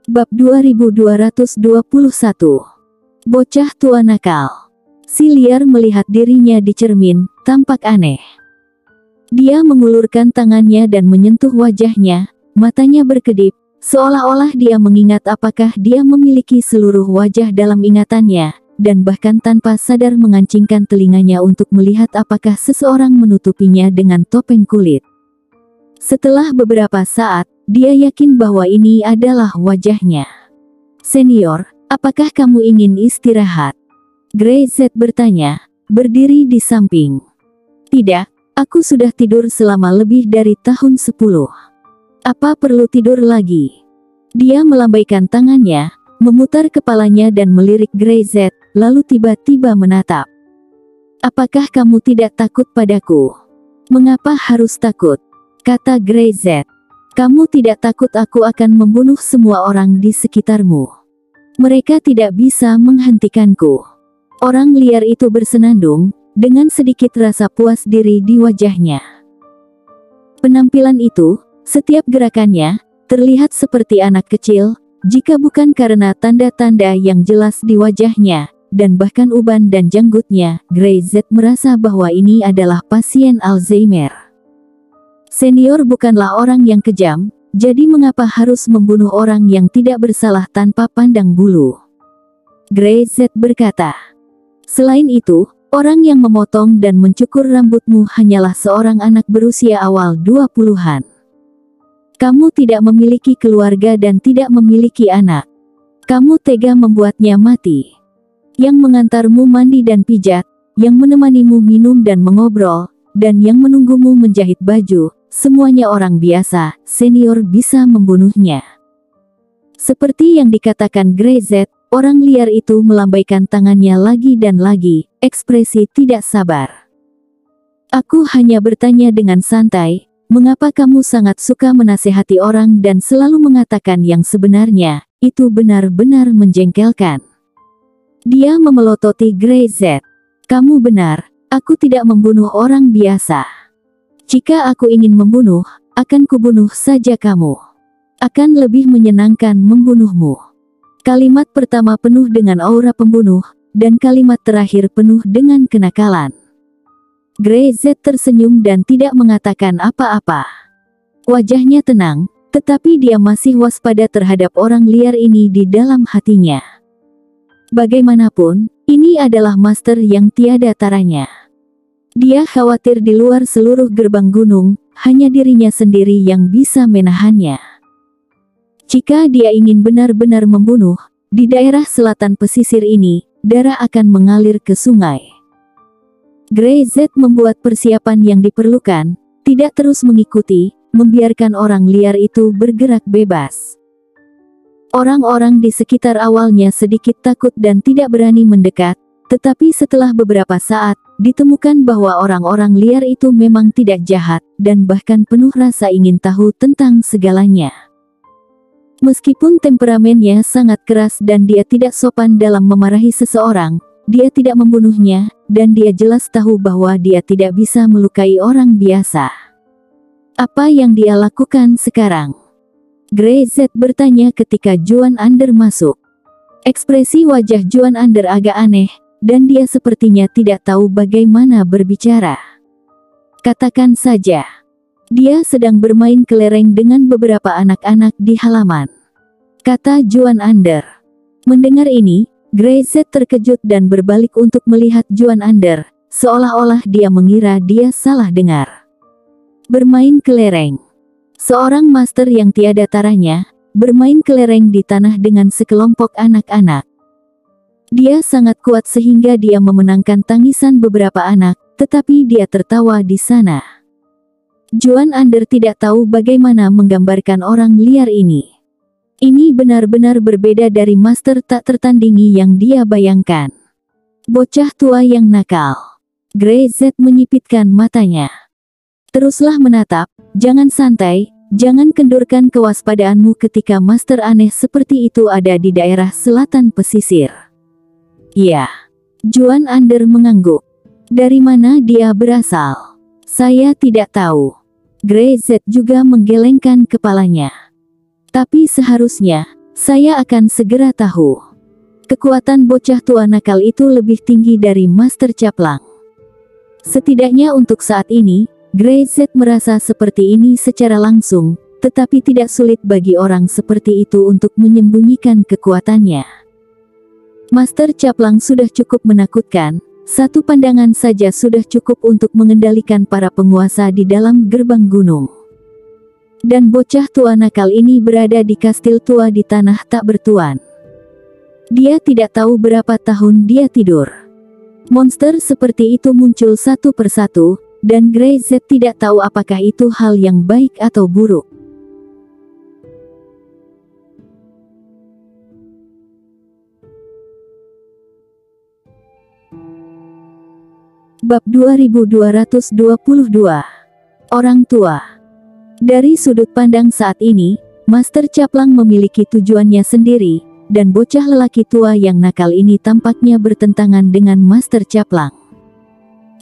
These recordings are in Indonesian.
Bab 2221. Bocah tua nakal. Si liar melihat dirinya di cermin, tampak aneh. Dia mengulurkan tangannya dan menyentuh wajahnya, matanya berkedip, seolah-olah dia mengingat apakah dia memiliki seluruh wajah dalam ingatannya, dan bahkan tanpa sadar mengancingkan telinganya untuk melihat apakah seseorang menutupinya dengan topeng kulit. Setelah beberapa saat, dia yakin bahwa ini adalah wajahnya. "Senior, apakah kamu ingin istirahat?" Grey-Z bertanya, berdiri di samping. "Tidak, aku sudah tidur selama lebih dari tahun 10. Apa perlu tidur lagi?" Dia melambaikan tangannya, memutar kepalanya dan melirik Grey-Z, lalu tiba-tiba menatap. "Apakah kamu tidak takut padaku?" "Mengapa harus takut?" kata Grey-Z. "Kamu tidak takut aku akan membunuh semua orang di sekitarmu? Mereka tidak bisa menghentikanku." Orang liar itu bersenandung, dengan sedikit rasa puas diri di wajahnya. Penampilan itu, setiap gerakannya, terlihat seperti anak kecil, jika bukan karena tanda-tanda yang jelas di wajahnya, dan bahkan uban dan janggutnya. Grey-Z merasa bahwa ini adalah pasien Alzheimer. Senior bukanlah orang yang kejam, jadi mengapa harus membunuh orang yang tidak bersalah tanpa pandang bulu? Grey-Z berkata. "Selain itu, orang yang memotong dan mencukur rambutmu hanyalah seorang anak berusia awal 20-an. Kamu tidak memiliki keluarga dan tidak memiliki anak. Kamu tega membuatnya mati. Yang mengantarmu mandi dan pijat, yang menemanimu minum dan mengobrol, dan yang menunggumu menjahit baju, semuanya orang biasa. Senior bisa membunuhnya." Seperti yang dikatakan Grey-Z, orang liar itu melambaikan tangannya lagi dan lagi, ekspresi tidak sabar. "Aku hanya bertanya dengan santai, mengapa kamu sangat suka menasehati orang dan selalu mengatakan yang sebenarnya?" Itu benar-benar menjengkelkan. Dia memelototi Grey-Z. "Kamu benar, aku tidak membunuh orang biasa. Jika aku ingin membunuh, akan kubunuh saja kamu. Akan lebih menyenangkan membunuhmu." Kalimat pertama penuh dengan aura pembunuh, dan kalimat terakhir penuh dengan kenakalan. Grey-Z tersenyum dan tidak mengatakan apa-apa. Wajahnya tenang, tetapi dia masih waspada terhadap orang liar ini di dalam hatinya. Bagaimanapun, ini adalah master yang tiada taranya. Dia khawatir di luar seluruh gerbang gunung, hanya dirinya sendiri yang bisa menahannya. Jika dia ingin benar-benar membunuh, di daerah selatan pesisir ini, darah akan mengalir ke sungai. Grey-Z membuat persiapan yang diperlukan, tidak terus mengikuti, membiarkan orang liar itu bergerak bebas. Orang-orang di sekitar awalnya sedikit takut dan tidak berani mendekat, tetapi setelah beberapa saat, ditemukan bahwa orang-orang liar itu memang tidak jahat, dan bahkan penuh rasa ingin tahu tentang segalanya. Meskipun temperamennya sangat keras dan dia tidak sopan dalam memarahi seseorang, dia tidak membunuhnya, dan dia jelas tahu bahwa dia tidak bisa melukai orang biasa. "Apa yang dia lakukan sekarang?" Grey-Z bertanya ketika Juan Ander masuk. Ekspresi wajah Juan Ander agak aneh, dan dia sepertinya tidak tahu bagaimana berbicara. "Katakan saja." "Dia sedang bermain kelereng dengan beberapa anak-anak di halaman," kata Juan Ander. Mendengar ini, Grey-Z terkejut dan berbalik untuk melihat Juan Ander, seolah-olah dia mengira dia salah dengar. Bermain kelereng. Seorang master yang tiada taranya, bermain kelereng di tanah dengan sekelompok anak-anak. Dia sangat kuat sehingga dia memenangkan tangisan beberapa anak, tetapi dia tertawa di sana. Juan Ander tidak tahu bagaimana menggambarkan orang liar ini. Ini benar-benar berbeda dari master tak tertandingi yang dia bayangkan. Bocah tua yang nakal. Grey-Z menyipitkan matanya. "Teruslah menatap, jangan santai, jangan kendurkan kewaspadaanmu ketika master aneh seperti itu ada di daerah selatan pesisir." "Ya." Juan Ander mengangguk. "Dari mana dia berasal?" "Saya tidak tahu." Grey-Z juga menggelengkan kepalanya. "Tapi seharusnya Saya akan segera tahu. Kekuatan bocah tua nakal itu lebih tinggi dari Master Caplang. Setidaknya untuk saat ini, Grey Z merasa seperti ini secara langsung, tetapi tidak sulit bagi orang seperti itu untuk menyembunyikan kekuatannya. Master Caplang sudah cukup menakutkan, satu pandangan saja sudah cukup untuk mengendalikan para penguasa di dalam gerbang gunung. Dan bocah tua nakal ini berada di kastil tua di tanah tak bertuan. Dia tidak tahu berapa tahun dia tidur. Monster seperti itu muncul satu persatu, dan Grey Z tidak tahu apakah itu hal yang baik atau buruk. Bab 2222. Orang tua. Dari sudut pandang saat ini, Master Caplang memiliki tujuannya sendiri, dan bocah lelaki tua yang nakal ini tampaknya bertentangan dengan Master Caplang.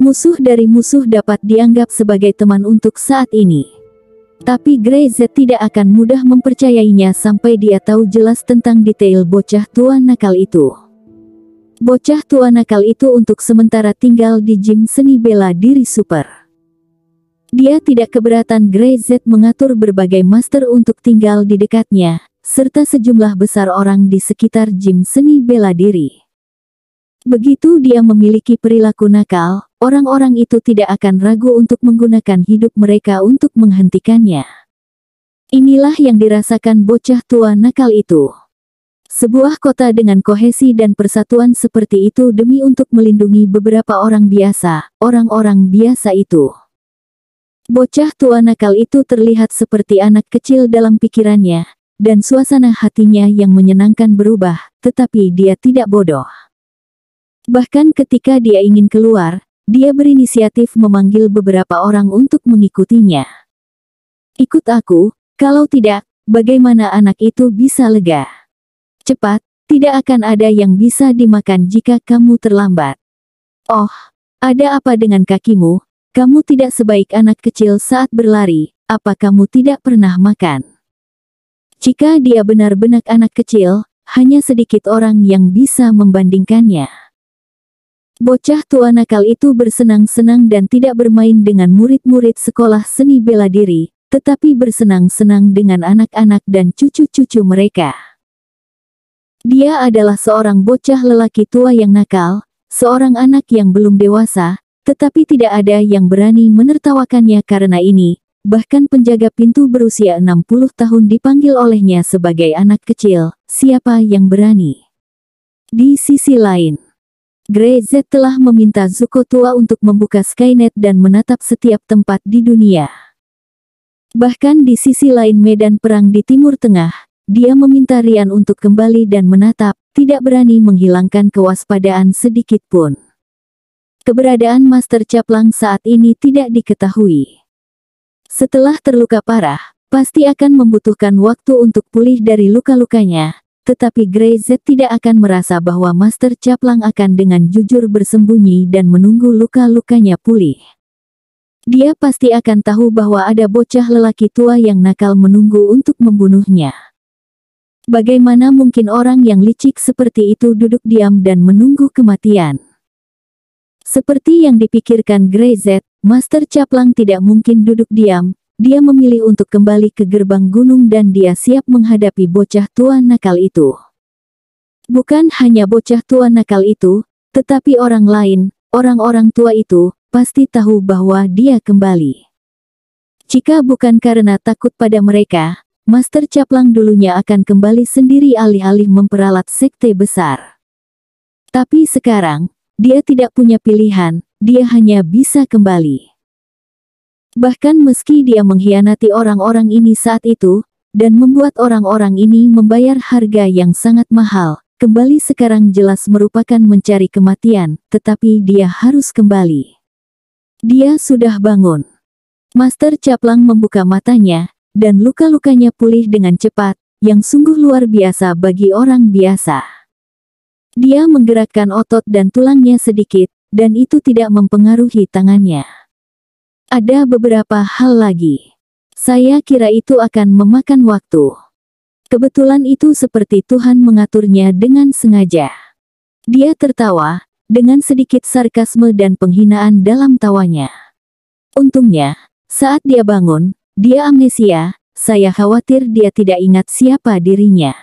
Musuh dari musuh dapat dianggap sebagai teman untuk saat ini. Tapi Grey Z tidak akan mudah mempercayainya sampai dia tahu jelas tentang detail bocah tua nakal itu. Bocah tua nakal itu untuk sementara tinggal di gym seni bela diri super. Dia tidak keberatan Grey Z mengatur berbagai master untuk tinggal di dekatnya, serta sejumlah besar orang di sekitar gym seni bela diri. Begitu dia memiliki perilaku nakal, orang-orang itu tidak akan ragu untuk menggunakan hidup mereka untuk menghentikannya. Inilah yang dirasakan bocah tua nakal itu. Sebuah kota dengan kohesi dan persatuan seperti itu demi untuk melindungi beberapa orang biasa, orang-orang biasa itu. Bocah tua nakal itu terlihat seperti anak kecil dalam pikirannya, dan suasana hatinya yang menyenangkan berubah, tetapi dia tidak bodoh. Bahkan ketika dia ingin keluar, dia berinisiatif memanggil beberapa orang untuk mengikutinya. Ikut aku, kalau tidak, bagaimana anak itu bisa lega? Cepat, tidak akan ada yang bisa dimakan jika kamu terlambat. Oh, ada apa dengan kakimu? Kamu tidak sebaik anak kecil saat berlari, apa kamu tidak pernah makan? Jika dia benar-benar anak kecil, hanya sedikit orang yang bisa membandingkannya. Bocah tua nakal itu bersenang-senang dan tidak bermain dengan murid-murid sekolah seni bela diri, tetapi bersenang-senang dengan anak-anak dan cucu-cucu mereka. Dia adalah seorang bocah lelaki tua yang nakal, seorang anak yang belum dewasa, tetapi tidak ada yang berani menertawakannya karena ini, bahkan penjaga pintu berusia 60 tahun dipanggil olehnya sebagai anak kecil, siapa yang berani? Di sisi lain, Grey Z telah meminta Zuko tua untuk membuka Skynet dan menatap setiap tempat di dunia. Bahkan di sisi lain medan perang di Timur Tengah, dia meminta Rian untuk kembali dan menatap, tidak berani menghilangkan kewaspadaan sedikit pun. Keberadaan Master Caplang saat ini tidak diketahui. Setelah terluka parah, pasti akan membutuhkan waktu untuk pulih dari luka-lukanya. Tetapi Grey Z tidak akan merasa bahwa Master Caplang akan dengan jujur bersembunyi dan menunggu luka-lukanya pulih. Dia pasti akan tahu bahwa ada bocah lelaki tua yang nakal menunggu untuk membunuhnya. Bagaimana mungkin orang yang licik seperti itu duduk diam dan menunggu kematian? Seperti yang dipikirkan Grey Z, Master Caplang tidak mungkin duduk diam. Dia memilih untuk kembali ke gerbang gunung dan dia siap menghadapi bocah tua nakal itu. Bukan hanya bocah tua nakal itu, tetapi orang lain, orang-orang tua itu, pasti tahu bahwa dia kembali. Jika bukan karena takut pada mereka, Master Caplang dulunya akan kembali sendiri alih-alih memperalat sekte besar. Tapi sekarang, dia tidak punya pilihan, dia hanya bisa kembali. Bahkan meski dia mengkhianati orang-orang ini saat itu, dan membuat orang-orang ini membayar harga yang sangat mahal, kembali sekarang jelas merupakan mencari kematian, tetapi dia harus kembali. Dia sudah bangun. Master Caplang membuka matanya, dan luka-lukanya pulih dengan cepat, yang sungguh luar biasa bagi orang biasa. Dia menggerakkan otot dan tulangnya sedikit, dan itu tidak mempengaruhi tangannya. Ada beberapa hal lagi. Saya kira itu akan memakan waktu. Kebetulan itu seperti Tuhan mengaturnya dengan sengaja. Dia tertawa, dengan sedikit sarkasme dan penghinaan dalam tawanya. Untungnya, saat dia bangun, dia amnesia, saya khawatir dia tidak ingat siapa dirinya.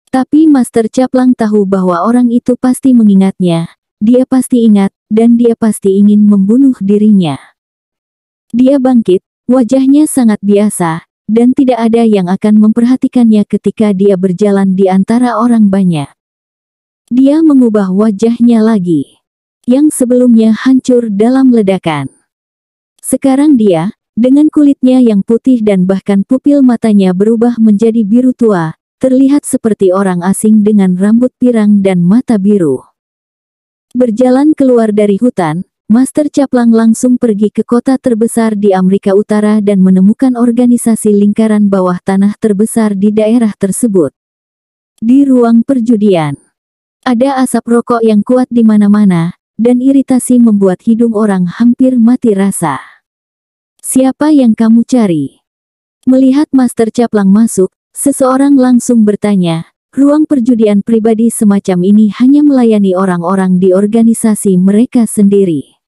Tapi Master Caplang tahu bahwa orang itu pasti mengingatnya, dia pasti ingat, dan dia pasti ingin membunuh dirinya. Dia bangkit, wajahnya sangat biasa, dan tidak ada yang akan memperhatikannya ketika dia berjalan di antara orang banyak. Dia mengubah wajahnya lagi, yang sebelumnya hancur dalam ledakan. Sekarang dia, dengan kulitnya yang putih dan bahkan pupil matanya berubah menjadi biru tua, terlihat seperti orang asing dengan rambut pirang dan mata biru. Berjalan keluar dari hutan, Master Caplang langsung pergi ke kota terbesar di Amerika Utara dan menemukan organisasi lingkaran bawah tanah terbesar di daerah tersebut. Di ruang perjudian, ada asap rokok yang kuat di mana-mana, dan iritasi membuat hidung orang hampir mati rasa. "Siapa yang kamu cari?" Melihat Master Caplang masuk, seseorang langsung bertanya. Ruang perjudian pribadi semacam ini hanya melayani orang-orang di organisasi mereka sendiri.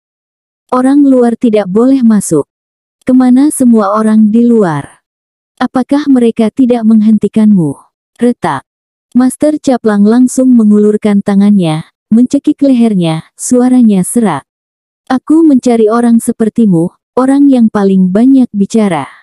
Orang luar tidak boleh masuk. Kemana semua orang di luar? Apakah mereka tidak menghentikanmu? Retak. Master Caplang langsung mengulurkan tangannya, mencekik lehernya, suaranya serak. "Aku mencari orang sepertimu, orang yang paling banyak bicara."